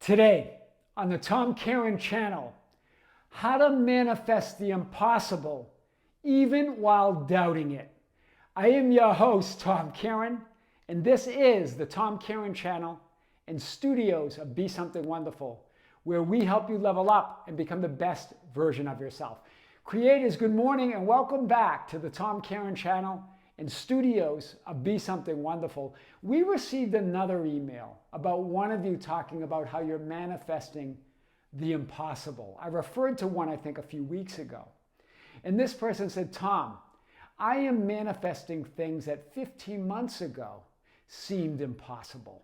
Today on the Tom Kearin Channel, how to manifest the impossible even while doubting it. I am your host, Tom Kearin, and this is the Tom Kearin Channel and studios of Be Something Wonderful, where we help you level up and become the best version of yourself. Creators, good morning and welcome back to the Tom Kearin Channel and studios of Be Something Wonderful. We received another email about one of you talking about how you're manifesting the impossible. I referred to one, I think, a few weeks ago. And this person said, Tom, I am manifesting things that 15 months ago seemed impossible.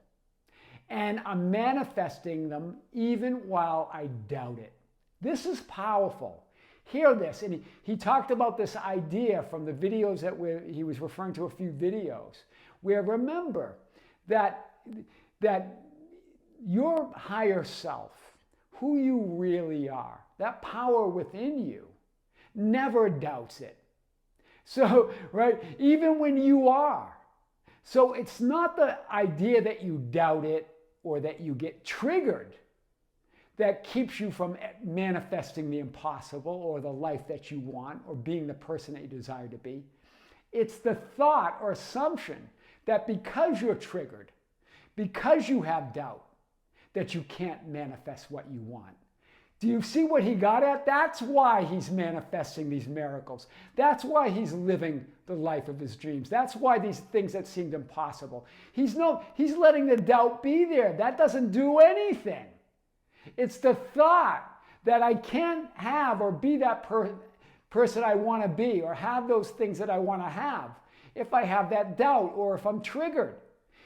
And I'm manifesting them even while I doubt it. This is powerful. Hear this. And he talked about this idea from the videos that he was referring to, a few videos, where remember that your higher self, who you really are, that power within you, never doubts it. So, right, even when you are. So it's not the idea that you doubt it or that you get triggered that keeps you from manifesting the impossible or the life that you want or being the person that you desire to be. It's the thought or assumption that because you're triggered, because you have doubt, that you can't manifest what you want. Do you see what he got at? That's why he's manifesting these miracles. That's why he's living the life of his dreams. That's why these things that seemed impossible. He's letting the doubt be there. That doesn't do anything. It's the thought that I can't have or be that person I want to be or have those things that I want to have if I have that doubt or if I'm triggered.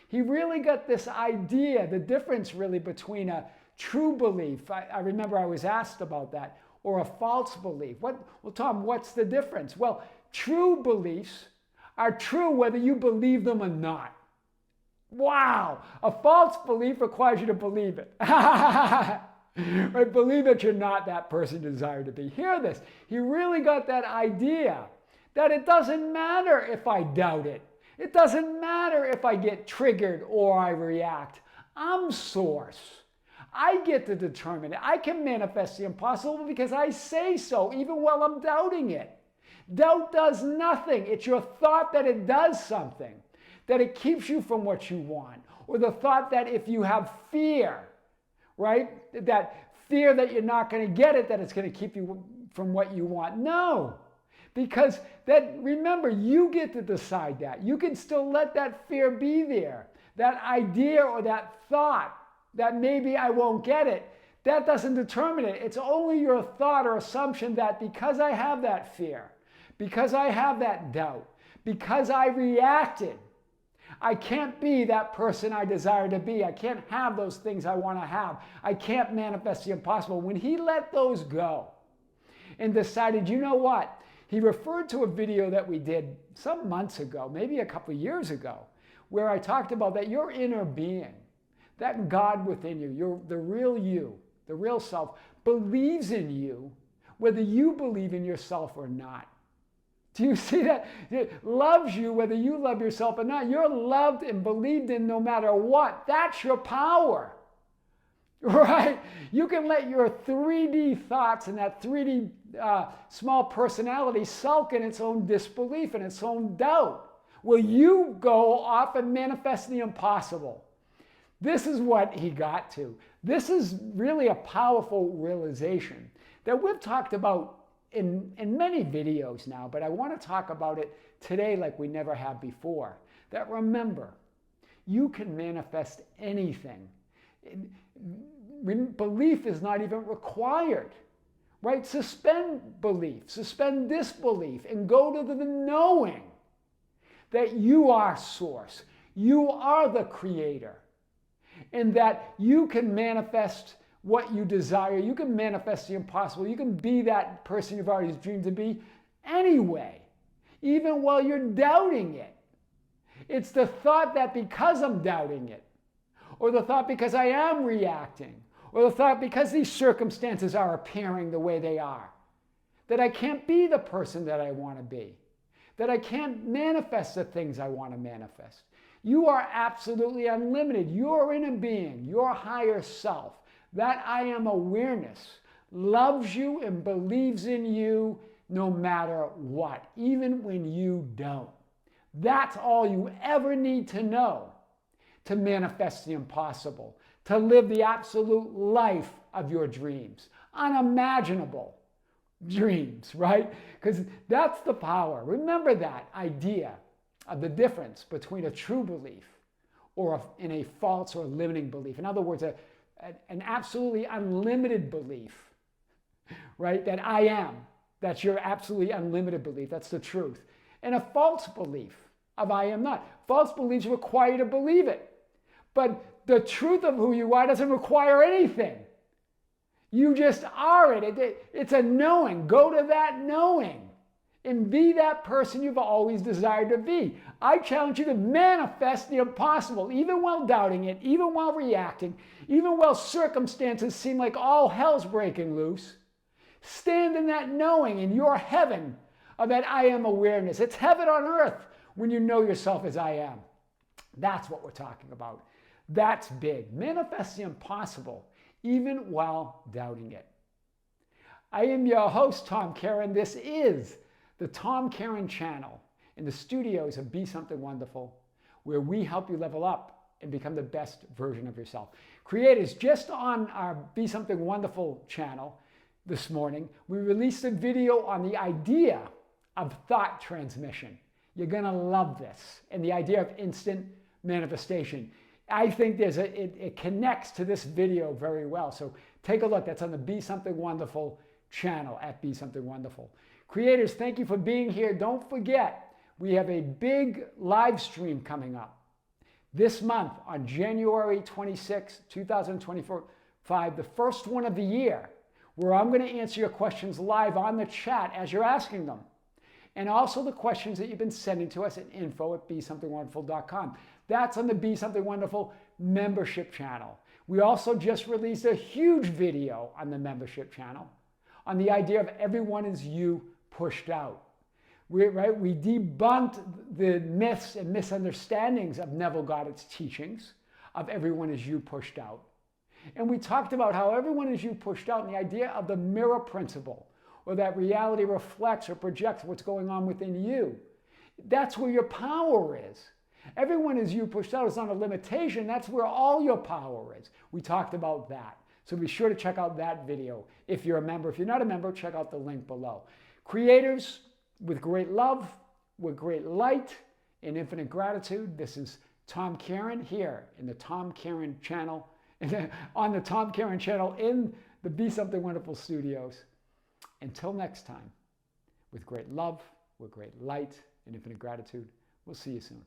He really got this idea, the difference really between a true belief, I remember I was asked about that, or a false belief. Well, Tom, what's the difference? Well, true beliefs are true whether you believe them or not. Wow! A false belief requires you to believe it. Right? Believe that you're not that person you desire to be. Hear this. He really got that idea that it doesn't matter if I doubt it. It doesn't matter if I get triggered or I react. I'm source. I get to determine it. I can manifest the impossible because I say so, even while I'm doubting it. Doubt does nothing. It's your thought that it does something, that it keeps you from what you want, or the thought that if you have fear, right, that fear that you're not going to get it, that it's going to keep you from what you want. No, because remember, you get to decide that. You can still let that fear be there, that idea or that thought that maybe I won't get it. That doesn't determine it. It's only your thought or assumption that because I have that fear, because I have that doubt, because I reacted, I can't be that person I desire to be. I can't have those things I want to have. I can't manifest the impossible. When he let those go and decided, you know what? He referred to a video that we did some months ago, maybe a couple of years ago, where I talked about that your inner being, that God within you, the real self, believes in you, whether you believe in yourself or not. Do you see that? It loves you whether you love yourself or not. You're loved and believed in no matter what. That's your power. Right? You can let your 3D thoughts and that 3D small personality sulk in its own disbelief and its own doubt. Will you go off and manifest the impossible? This is what he got to. This is really a powerful realization that we've talked about in many videos now, but I want to talk about it today like we never have before. That remember, you can manifest anything. Belief is not even required, right? Suspend belief, suspend disbelief, and go to the knowing that you are source, you are the creator, and that you can manifest what you desire. You can manifest the impossible. You can be that person you've always dreamed to be anyway, even while you're doubting it. It's the thought that because I'm doubting it, or the thought because I am reacting, or the thought because these circumstances are appearing the way they are, that I can't be the person that I want to be, that I can't manifest the things I want to manifest. You are absolutely unlimited. Your inner being, your higher self, That I am awareness loves you and believes in you no matter what, even when you don't. That's all you ever need to know to manifest the impossible, to live the absolute life of your dreams, unimaginable dreams, right? Because that's the power. Remember that idea of the difference between a true belief in a false or limiting belief. In other words, an absolutely unlimited belief, right? That I am. That's your absolutely unlimited belief. That's the truth. And a false belief of I am not. False beliefs require you to believe it. But the truth of who you are doesn't require anything. You just are it. It's a knowing. Go to that knowing and be that person you've always desired to be. I challenge you to manifest the impossible, even while doubting it, even while reacting, even while circumstances seem like all hell's breaking loose. Stand in that knowing, in your heaven of that I am awareness. It's heaven on earth when you know yourself as I am. That's what we're talking about. That's big. Manifest the impossible, even while doubting it. I am your host, Tom Kearin. This is the Tom Kearin Channel in the studios of Be Something Wonderful, where we help you level up and become the best version of yourself. Creators, just on our Be Something Wonderful channel this morning, we released a video on the idea of thought transmission. You're going to love this. And the idea of instant manifestation. I think it connects to this video very well. So take a look. That's on the Be Something Wonderful channel at Be Something Wonderful. Creators, thank you for being here. Don't forget, we have a big live stream coming up this month on January 26, 2025, the first one of the year, where I'm going to answer your questions live on the chat as you're asking them. And also the questions that you've been sending to us at info@besomethingwonderful.com. That's on the Be Something Wonderful membership channel. We also just released a huge video on the membership channel on the idea of everyone is you pushed out. We debunked the myths and misunderstandings of Neville Goddard's teachings of everyone is you pushed out. And we talked about how everyone is you pushed out and the idea of the mirror principle, or that reality reflects or projects what's going on within you. That's where your power is. Everyone is you pushed out is not a limitation. That's where all your power is. We talked about that. So be sure to check out that video if you're a member. If you're not a member, check out the link below. Creators, with great love, with great light, and infinite gratitude, this is Tom Kearin here in the Tom Kearin Channel, on the Tom Kearin Channel in the Be Something Wonderful studios. Until next time, with great love, with great light, and infinite gratitude, we'll see you soon.